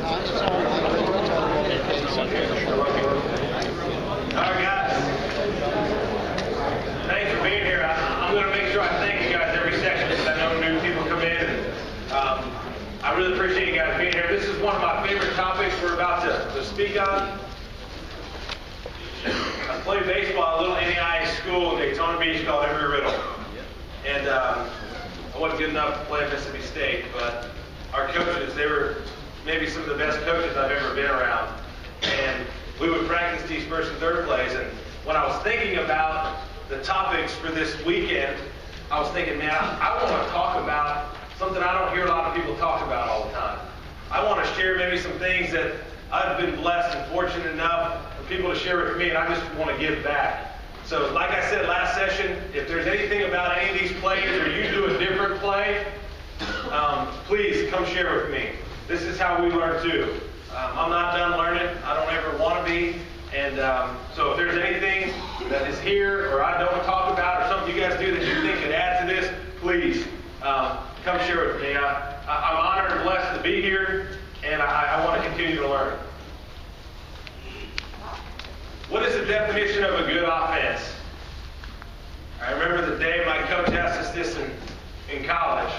right, guys. Thanks for being here. I'm going to make sure I thank you guys every section because I know new people come in. I really appreciate you guys being here. This is one of my favorite topics we're about to speak on. I played baseball at a little NAIA school in Daytona Beach called Embry-Riddle. And I wasn't good enough to play at Mississippi State, but our coaches, they were maybe some of the best coaches I've ever been around. And we would practice these first and third plays. And when I was thinking about the topics for this weekend, I was thinking, man, I want to talk about something I don't hear a lot of people talk about all the time. I want to share maybe some things that I've been blessed and fortunate enough for people to share with me, and I just want to give back. So like I said last session, if there's anything about any of these plays or you do a different play, please come share with me. This is how we learn too. I'm not done learning. I don't ever want to be. And so if there's anything that is here or I don't talk about or something you guys do that you think could add to this, please come share with me. I'm honored and blessed to be here, and I want to continue to learn. What is the definition of a good offense? I remember the day my coach asked us this in college,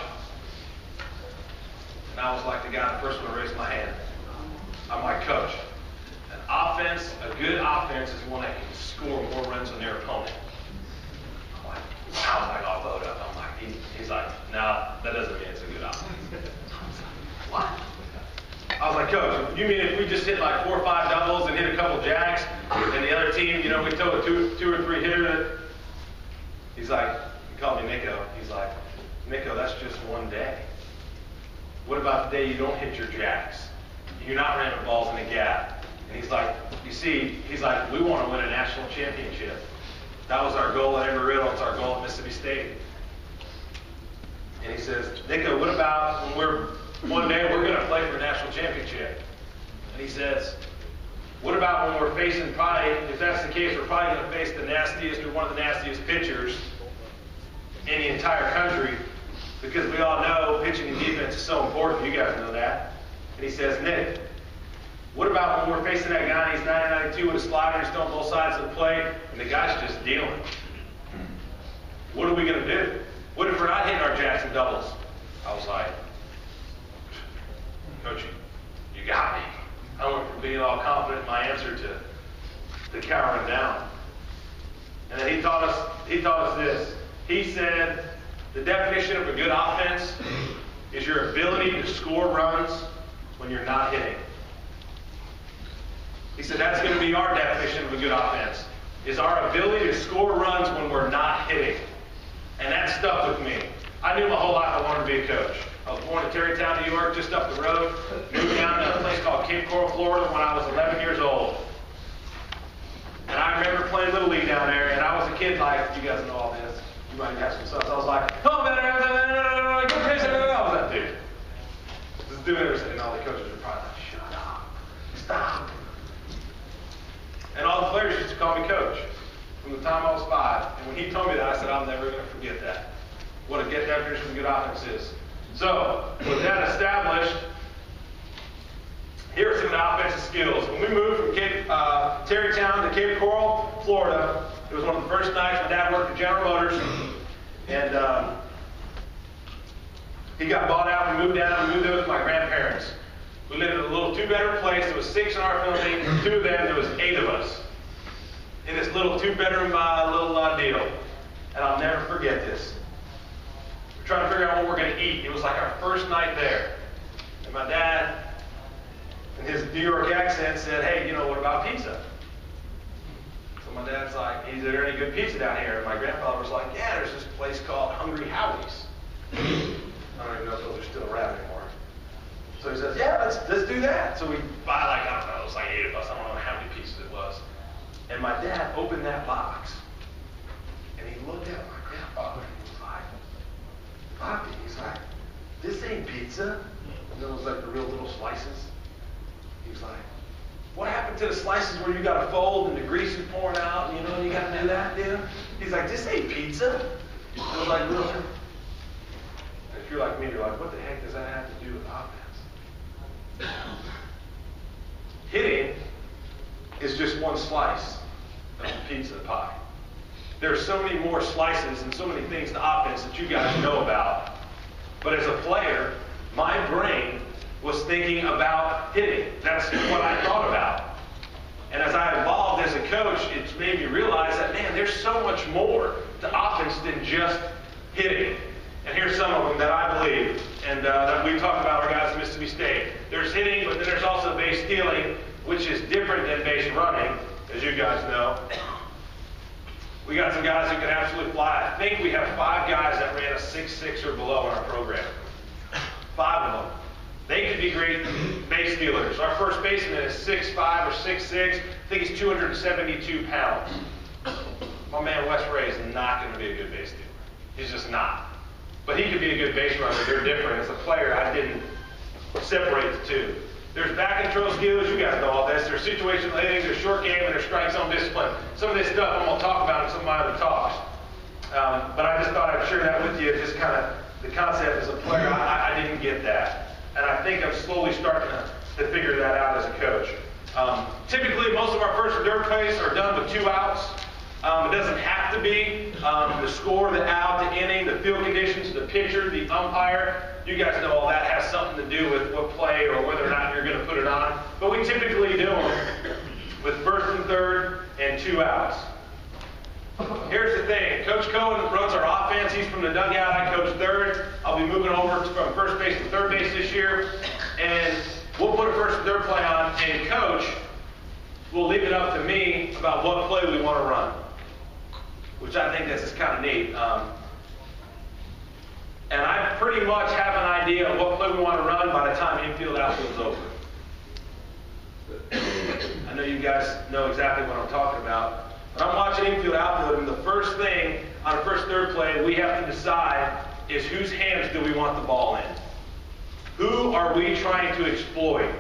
and I was like the guy, the first one to raise my hand. I'm like, Coach, an offense, a good offense is one that can score more runs than their opponent. I'm like, I was like all bowed up. I'm like, he's like, no, that doesn't mean it's a good offense. What? I was like, Coach, you mean if we just hit like 4 or 5 doubles and hit a couple jacks, and the other team, you know, we throw a two or three hitter? He's like, he called me Nico. He's like, Nico, that's just one day. What about the day you don't hit your jacks? You're not ramming balls in the gap. And he's like, you see, he's like, we want to win a national championship. That was our goal at Embry-Riddle. It's our goal at Mississippi State. And he says, Nico, what about when one day we're going to play for a national championship? And he says, what about when we're facing probably, if that's the case, we're probably going to face the nastiest or one of the nastiest pitchers in the entire country, because we all know pitching and defense is so important. You guys know that. And he says, Nick, what about when we're facing that guy and he's 90-92 with a slider, he's throwing both sides of the plate, and the guy's just dealing? What are we going to do? What if we're not hitting our jacks and doubles? I was like, Coach, you got me. I went from being all confident in my answer to cowering down. And then he taught us this. He said, the definition of a good offense is your ability to score runs when you're not hitting. He said that's going to be our definition of a good offense, is our ability to score runs when we're not hitting. And that stuck with me. I knew my whole life I wanted to be a coach. I was born in Tarrytown, New York, just up the road. Moved down to a place called Cape Coral, Florida when I was 11 years old. And I remember playing Little League down there, and I was a kid like, you guys know all this. You might have some stuff. So I was like, come on, man, go crazy. I was that dude. Just doing everything. And all the coaches were probably like, shut up. Stop. And all the players used to call me coach from the time I was 5. And when he told me that, I said, I'm never going to forget that. What a get definition of good offense is. So, with that established, here are some of the offensive skills. When we moved from Tarrytown to Cape Coral, Florida, it was one of the first nights my dad worked at General Motors, and he got bought out. We moved down. We moved in with my grandparents. We lived in a little 2-bedroom place. There was 6 in our family. 2 of them, there was 8 of us in this little 2-bedroom little deal. And I'll never forget this. We're trying to figure out what we're going to eat. It was like our first night there. And my dad, in his New York accent, said, hey, you know, what about pizza? So my dad's like, is there any good pizza down here? And my grandfather was like, yeah, there's this place called Hungry Howie's. I don't even know if those are still around anymore. So he says, yeah, let's do that. So we buy like, I don't know, it was like 8 of us. I don't know how many pieces it was. And my dad opened that box. And he looked at my grandfather and he was like, Poppy, he's like, this ain't pizza. And it was like the real little slices. He was like, what happened to the slices where you got to fold and the grease is pouring out and you know you got to do that, dude? He's like, this ain't pizza. It was like, really? And if you're like me, you're like, what the heck does that have to do with offense? is just one slice of the pizza pie. There are so many more slices and so many things to offense that you guys know about. But as a player, my brain was thinking about hitting. That's what I thought about. And as I evolved as a coach, it's made me realize that, man, there's so much more to offense than just hitting. And here's some of them that I believe, and that we talked about our guys at Mississippi State. There's hitting, but then there's also base stealing, which is different than base running, as you guys know. We got some guys who can absolutely fly. I think we have 5 guys that ran a 6.6 or below in our program. 5 of them. They could be great base stealers. Our first baseman is 6'5 or 6'6. I think he's 272 pounds. My man Wes Ray is not going to be a good base stealer. He's just not. But he could be a good base runner. They're different. As a player, I didn't separate the two. There's back control skills. You guys know all this. There's situational hitting, there's short game, and there's strike zone discipline. Some of this stuff I'm going to talk about in some of my other talks. But I just thought I'd share that with you. Just kind of the concept as a player. I didn't get that. And I think I'm slowly starting to figure that out as a coach. Typically, most of our first and third plays are done with 2 outs. It doesn't have to be. The score, the out, the inning, the field conditions, the pitcher, the umpire. You guys know all that has something to do with what play or whether or not you're going to put it on. But we typically do them with first and third and 2 outs. Here's the thing. Coach Cohen runs our offense. He's from the dugout. I coach third. I'll be moving over from first base to third base this year. And we'll put a first and third play on. And Coach will leave it up to me about what play we want to run, which I think this is kind of neat. And I pretty much have an idea of what play we want to run by the time infield outfield's over. I know you guys know exactly what I'm talking about. When I'm watching infield outfield, and the first thing on a first third play we have to decide is whose hands do we want the ball in? Who are we trying to exploit?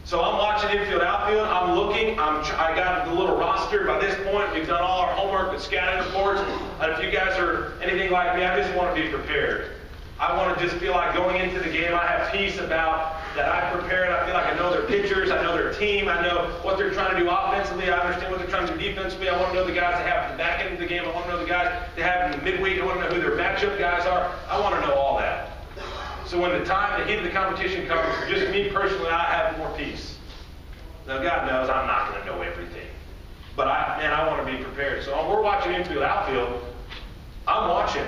So I'm watching infield outfield, I'm looking, I got the little roster. By this point, we've done all our homework with scouting reports. And if you guys are anything like me, I just want to be prepared. I want to just feel like going into the game, I have peace about that I've prepared. I feel like I know their pitchers, I know their team, I know what they're trying to do offensively, I understand what they're trying to do defensively. I want to know the guys they have at the back end of the game. I want to know the guys they have in the midweek. I want to know who their matchup guys are. I want to know all that. So when the time, the heat of the competition comes, just me personally, I have more peace. Now God knows I'm not going to know everything. But I want to be prepared. So when we're watching infield, outfield, I'm watching.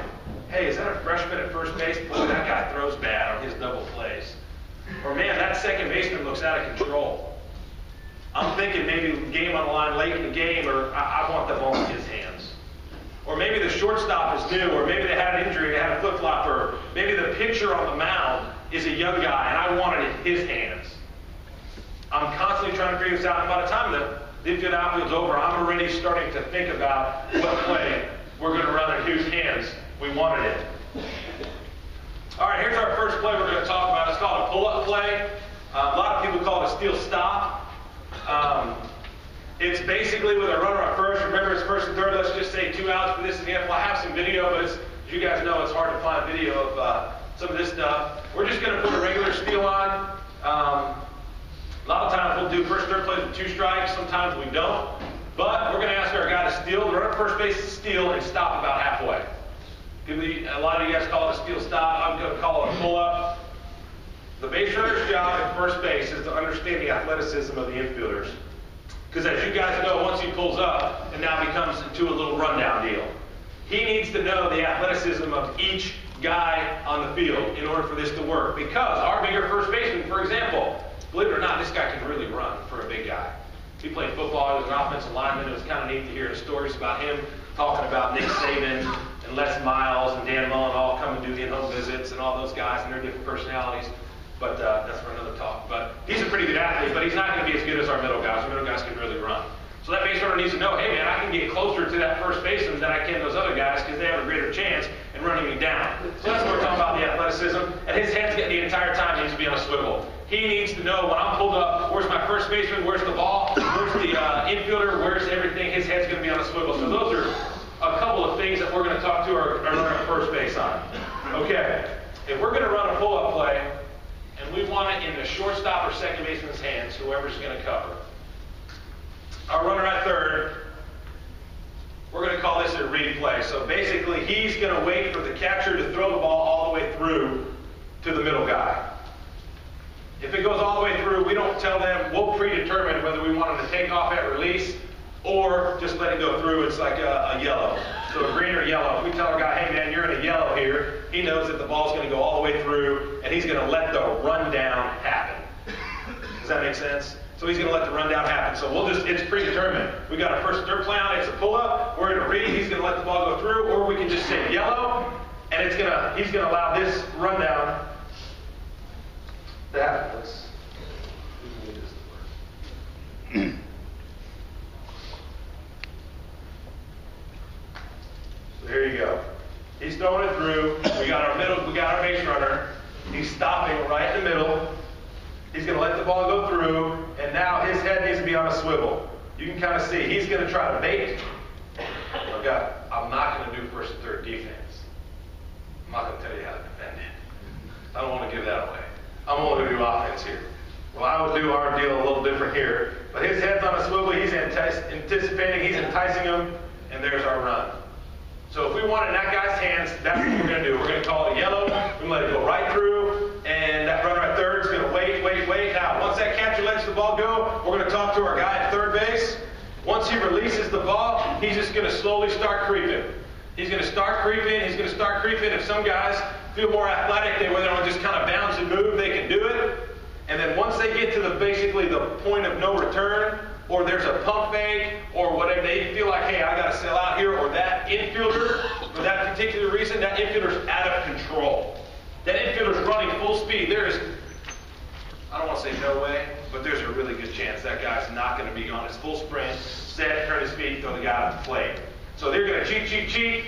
Hey, is that a freshman at first base? Boy, that guy throws bad on his double plays. Or man, that second baseman looks out of control. I'm thinking maybe game on the line late in the game, or I want the ball in his hands. Or maybe the shortstop is new, or maybe they had an injury, they had a flip-flop, or maybe the pitcher on the mound is a young guy, and I want it in his hands. I'm constantly trying to figure this out, and by the time the infield outfield's over, I'm already starting to think about what play we're going to run in whose hands we want it in. All right, here's our first play we're going to talk about. It's called a pull-up play. A lot of people call it a steal stop. It's basically with a runner at first. Remember, it's first and third. Let's just say 2 outs for this example. I have some video, but as you guys know, it's hard to find video of some of this stuff. We're just going to put a regular steal on. A lot of times we'll do first and third plays with 2 strikes. Sometimes we don't. But we're going to ask our guy to steal, run at first base to steal, and stop about halfway. A lot of you guys call it a steal stop. I'm going to call it a pull-up. The base runner's job at first base is to understand the athleticism of the infielders. Because as you guys know, once he pulls up, it now becomes into a little rundown deal. He needs to know the athleticism of each guy on the field in order for this to work. Because our bigger first baseman, for example, believe it or not, this guy can really run for a big guy. He played football, he was an offensive lineman. It was kind of neat to hear the stories about him talking about Nick Saban and Les Miles and Dan Mullen all coming to do in-home visits and all those guys and their different personalities. But that's for another talk. But he's a pretty good athlete, but he's not going to be as good as our middle guys. Our middle guys can really run. So that base runner needs to know, hey man, I can get closer to that first baseman than I can those other guys because they have a greater chance in running me down. So that's what we're talking about, the athleticism. And his head's the entire time needs to be on a swivel. He needs to know when I'm pulled up, where's my first baseman, where's the ball, where's the infielder, where's everything. His head's going to be on a swivel. So those are a couple of things that we're going to talk to our runner at first base on. Okay, if we're going to run a pull-up play, and we want it in the shortstop or second baseman's hands, whoever's going to cover. our runner at third, we're going to call this a read play. So basically, he's going to wait for the catcher to throw the ball all the way through to the middle guy. If it goes all the way through, we don't tell them, we'll predetermine whether we want him to take off at release or just let it go through. It's like a yellow. So a green or yellow. If we tell our guy, hey man, you're in a yellow here, he knows that the ball's going to go all the way through, and he's going to let the rundown happen. Does that make sense? So he's going to let the rundown happen. So we'll just, it's predetermined. We got a first and third play on it, it's a pull-up, we're going to read, he's going to let the ball go through, or we can just say yellow, and he's going to allow this rundown to happen. So here you go. He's throwing it through. We got our base runner. He's stopping right in the middle. He's going to let the ball go through, and now his head needs to be on a swivel. You can kind of see he's going to try to bait. Okay, I'm not going to do first and third defense. I'm not going to tell you how to defend it. I don't want to give that away. I'm only going to do offense here. Well, I would do our deal a little different here. But his head's on a swivel. He's anticipating. He's enticing him, and there's our run. So if we want it in that guy's hands, that's what we're going to do. We're going to call it yellow. We're going to let it go right through, and that runner at third is going to wait. Now, once that catcher lets the ball go, we're going to talk to our guy at third base. Once he releases the ball, he's just going to slowly start creeping. He's going to start creeping. He's going to start creeping. If some guys feel more athletic, they want to just kind of bounce and move, they can do it. And then once they get to basically the point of no return, or there's a pump fake, or whatever, they feel like, hey, I got to sell out here, or that infielder, for that particular reason, that infielder's out of control. That infielder's running full speed. There is, I don't want to say no way, but there's a really good chance that guy's not going to be on his full sprint, set, turn his feet, throw the guy out of the plate. So they're going to cheat.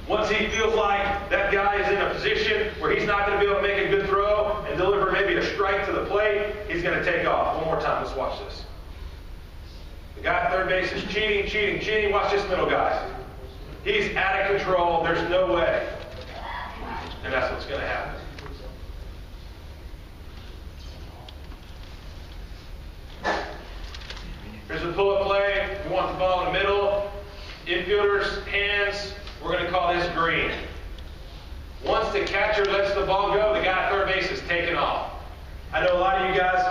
Once he feels like that guy is in a position where he's not going to be able to make a good throw and deliver maybe a strike to the plate, he's going to take off. One more time, let's watch this. The guy at third base is cheating. Watch this middle guy. He's out of control. There's no way. And that's what's going to happen. Here's a pull-up play. We want the ball in the middle. Infielder's hands. We're going to call this green. Once the catcher lets the ball go, the guy at third base is taken off. I know a lot of you guys,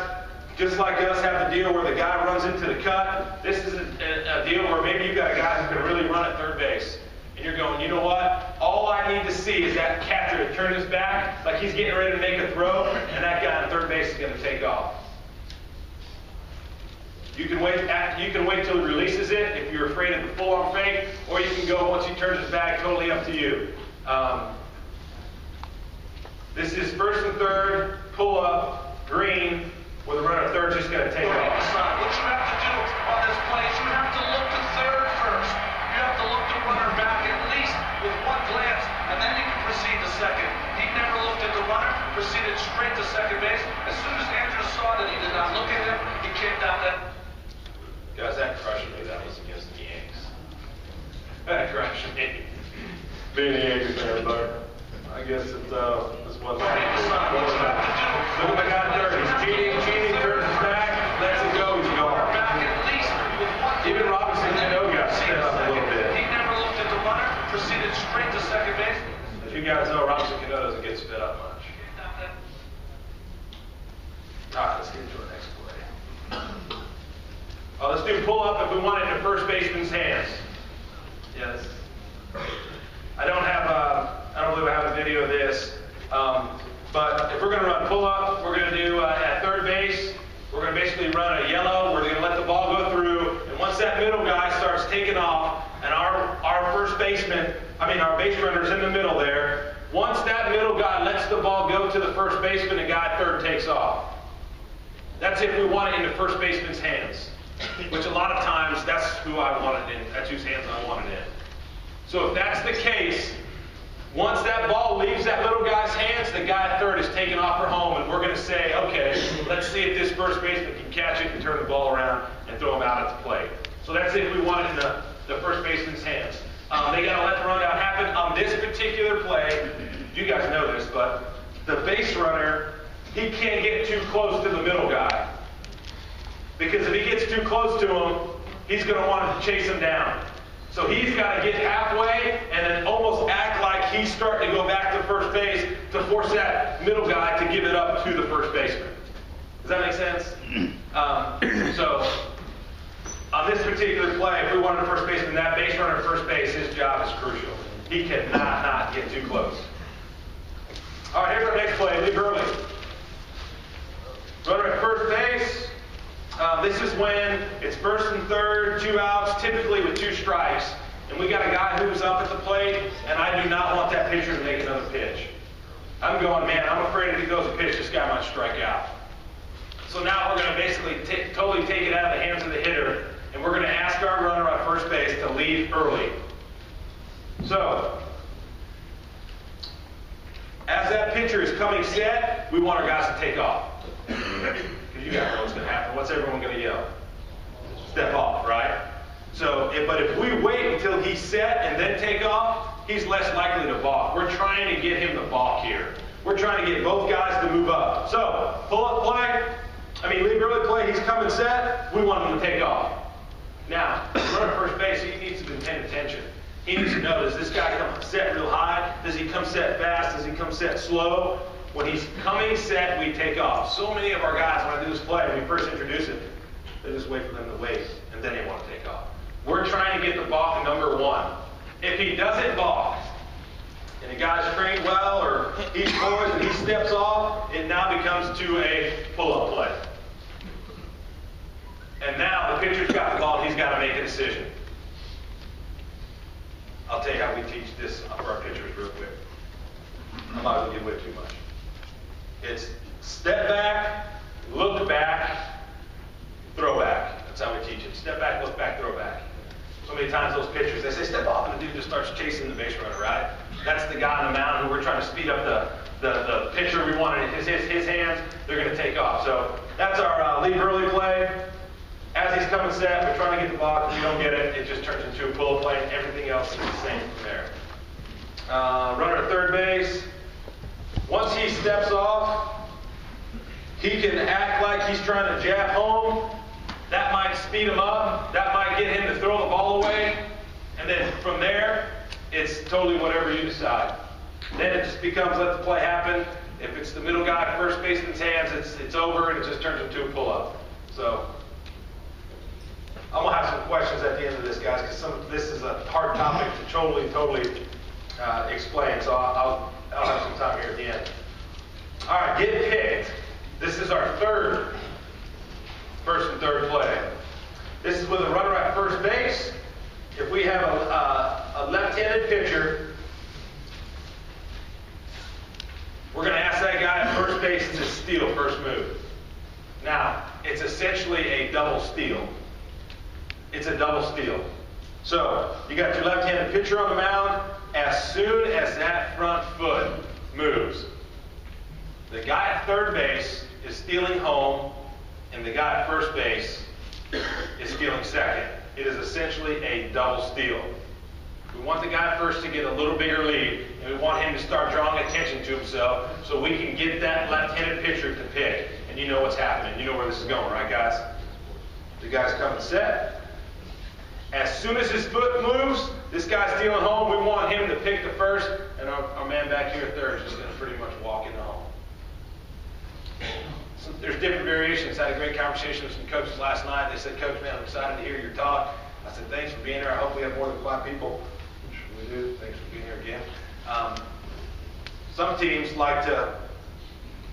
just like us, have the deal where the guy runs into the cut. This is a deal where maybe you've got a guy who can really run at third base. And you're going, you know what? All I need to see is that catcher to turn his back like he's getting ready to make a throw, and that guy at third base is going to take off. You can wait till he releases it if you're afraid of the full-on fake, or you can go once he turns his back, totally up to you. This is first and third, pull-up, green, where the runner at third is just going to take off. What you have to do on this play is you have to look to third first. You have to look the runner back at least with one glance, and then you can proceed to second. He never looked at the runner, proceeded straight to second base. As soon as Andrew saw that he did not look at him, he kicked out that. Guys, that crushed me. That was against the Yanks. That crushed me. Being a Yankees fan, but I guess it's one thing. Look at the guy there. He's cheating, turns his back, lets it go, he's gone. Even Robinson Cano got set up a little bit. He never looked at the runner, proceeded straight to second base. As you guys know, Robinson Cano doesn't get spit up much. All right, let's get to our next play. Let's do pull-up if we want it in the first baseman's hands. Yes. I don't believe I have a video of this. But if we're going to run pull-up, we're going to do at third base, we're going to basically run a yellow. We're going to let the ball go through. And once that middle guy starts taking off, and our base runner's in the middle there, once that middle guy lets the ball go to the first baseman, the guy at third takes off. That's if we want it in the first baseman's hands. Which a lot of times, that's who I want it in. That's whose hands I want it in. So if that's the case, once that ball leaves that little guy's hands, the guy at third is taken off for home, and we're going to say, okay, let's see if this first baseman can catch it and turn the ball around and throw him out at the plate. So that's if we want it in the first baseman's hands. They got to let the rundown happen. On this particular play, you guys know this, but the base runner, he can't get too close to the middle guy. Because if he gets too close to him, he's going to want to chase him down. So he's got to get halfway and then almost act like he's starting to go back to first base to force that middle guy to give it up to the first baseman. Does that make sense? So on this particular play, if we wanted a first baseman, that base runner at first base, his job is crucial. He cannot not get too close. All right, here's our next play. Leave early. Runner at first base. This is when it's first and third, 2 outs, typically with 2 strikes. And we got a guy who's up at the plate, and I do not want that pitcher to make another pitch. I'm going, man, I'm afraid if he throws a pitch, this guy might strike out. So now we're going to basically totally take it out of the hands of the hitter, and we're going to ask our runner on first base to leave early. So, as that pitcher is coming set, we want our guys to take off. Because you guys know what's going to happen. What's everyone going to yell? Step off, right? So, but if we wait until he's set and then take off, he's less likely to balk. We're trying to get him to balk here. We're trying to get both guys to move up. So, pull-up play. Leave early play. He's coming set. We want him to take off. Now, runner at first base, he needs to be paying attention. He needs to know, does this guy come set real high? Does he come set fast? Does he come set slow? When he's coming set, we take off. So many of our guys, when I do this play, when we first introduce it, they just wait for them to wait, and then they want to take off. We're trying to get the balk number 1. If he doesn't balk, and the guy's trained well, or he's poised and he steps off, it now becomes to a pull-up play. And now the pitcher's got the ball, and he's got to make a decision. I'll tell you how we teach this for our pitchers real quick. I'm not going to give away too much. It's step back, look back, throw back. That's how we teach it. Step back, look back, throw back. So many times those pitchers, they say step off, and the dude just starts chasing the base runner, right? That's the guy on the mound who we're trying to speed up the pitcher we want in his hands. They're going to take off. So that's our leave early play. As he's coming set, we're trying to get the ball. If you don't get it, it just turns into a pull play, and everything else is the same from there. Runner at third base. Once he steps off, he can act like he's trying to jab home. That might speed him up. That might get him to throw the ball away. And then from there, it's totally whatever you decide. Then it just becomes let the play happen. If it's the middle guy at first baseman's hands, it's over, and it just turns into a pull-up. So I'm going to have some questions at the end of this, guys, because this is a hard topic to totally explain. So I'll have some time here at the end. All right, get picked. This is our first and third play. This is with a runner at first base. If we have a left-handed pitcher, we're going to ask that guy at first base to steal first move. Now, it's essentially a double steal. It's a double steal. So, you got your left-handed pitcher on the mound. As soon as that front foot moves, the guy at third base is stealing home, and the guy at first base is stealing second. It is essentially a double steal. We want the guy first to get a little bigger lead, and we want him to start drawing attention to himself so we can get that left-handed pitcher to pick. And you know what's happening. You know where this is going, right, guys? The guy's coming set. As soon as his foot moves, this guy's stealing home. We want him to pick the first, and our man back here at third is just going to pretty much walk into home. So there's different variations. I had a great conversation with some coaches last night. They said, Coach, man, I'm excited to hear your talk. I said, thanks for being here. I hope we have more than 5 people. Which we do. Thanks for being here again. Some teams like to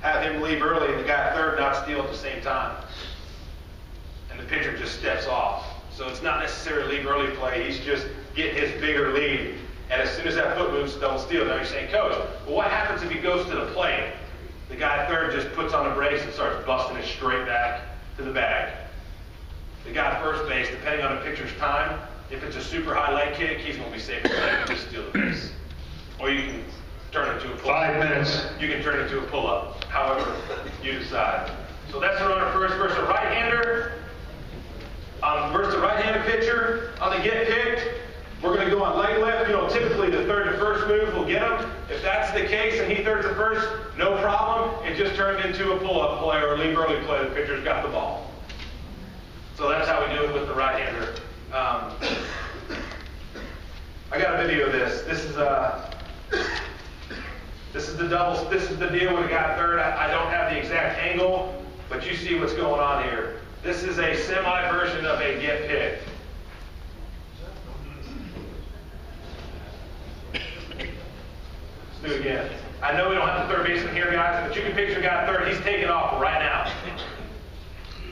have him leave early and the guy at third not steal at the same time. And the pitcher just steps off. So it's not necessarily leave early play. He's just getting his bigger lead. And as soon as that foot moves, double steal. Now you're saying, Coach, well, what happens if he goes to the plate? The guy at third just puts on the brakes and starts busting it straight back to the bag. The guy at first base, depending on the pitcher's time, if it's a super high leg kick, he's going to be safe and just steal the base. Or you can turn it into a pull-up. 5 minutes. You can turn it into a pull-up, however you decide. So that's the runner first versus a right-hander. Versus a right-handed pitcher on the get picked, we're going to go on leg lift. Typically the third to first move will get him. If that's the case and he third to first, no problem. It just turned into a pull-up play or a leave early play. The pitcher's got the ball. So that's how we do it with the right-hander. I got a video of this. This is the double. This is the deal with a guy third. I don't have the exact angle, but you see what's going on here. This is a semi version of a get picked. Let's do it again. I know we don't have the third baseman here, guys, but you can picture a guy third. He's taking off right now,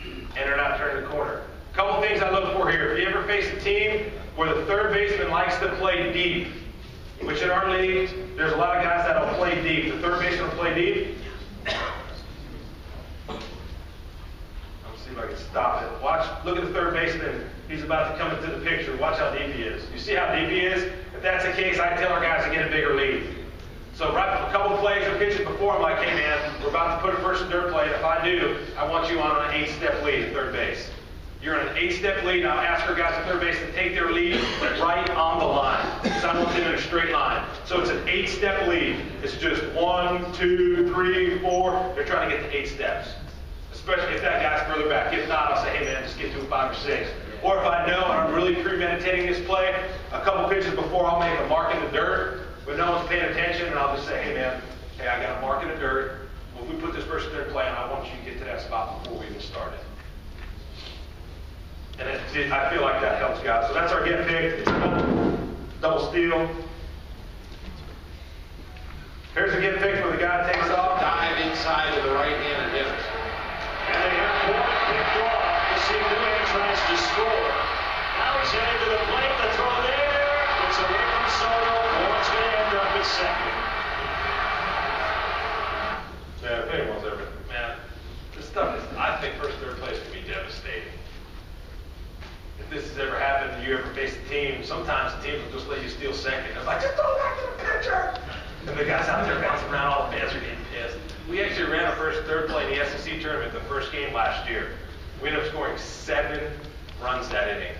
and they're not turning the corner. A couple things I look for here. If you ever face a team where the third baseman likes to play deep, which in our league, there's a lot of guys that'll play deep. The third baseman will play deep. Let's see if I can stop it. Watch, look at the third baseman. He's about to come into the picture. Watch how deep he is. You see how deep he is? If that's the case, I tell our guys to get a bigger lead. So right a couple of plays or pitches before, I'm like, hey man, we're about to put a first and third play, and if I do, I want you on an 8-step lead at third base. You're in an 8-step lead, and I'll ask our guys at third base to take their lead right on the line. Because I want them in a straight line. So it's an 8-step lead. It's just 1, 2, 3, 4. They're trying to get to 8 steps. Especially if that guy's further back. If not, I'll say, hey man, just get to a 5 or 6. Or if I know and I'm really premeditating this play, a couple pitches before I'll make a mark in the dirt, but no one's paying attention, and I'll just say, hey man, hey, I got a mark in the dirt. Well, if we put this person third play, and I want you to get to that spot before we even started. And I feel like that helps, guys. So that's our get pick. It's double steal. Here's a get pick where the guy takes off. Dive inside to the right-handed hitter. And they have one picked off to see Mingone tries to score. Now he's heading to the plate. The throw there. It's away from Soto. Ward's going to end up at second. Yeah, if anyone's ever, man, this stuff is, I think first, third place can be devastating. If this has ever happened and you ever face a team, sometimes the teams will just let you steal second. It's like, just throw back to the pitcher. And the guys out there bouncing around, all the fans are getting pissed. We actually ran our first third play in the SEC tournament the first game last year. We ended up scoring 7 runs that inning.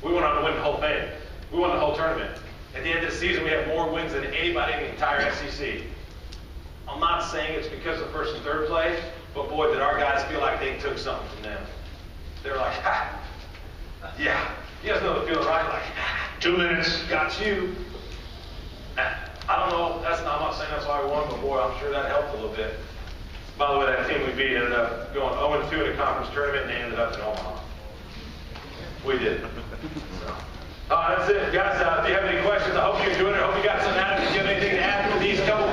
We went on to win the whole thing. We won the whole tournament. At the end of the season, we have more wins than anybody in the entire SEC. I'm not saying it's because of first and third play, but boy, did our guys feel like they took something from them. They're like, ha, yeah, you guys know the feeling, right? Like, 2 minutes. got you. I don't know, I'm not saying that's why we won, but boy, I'm sure that helped a little bit. By the way, that team we beat ended up going 0-2 in a conference tournament, and they ended up in Omaha. We did. So. That's it. Guys, if you have any questions, I hope you enjoyed it. I hope you got some out of it. If you have anything to add to these couple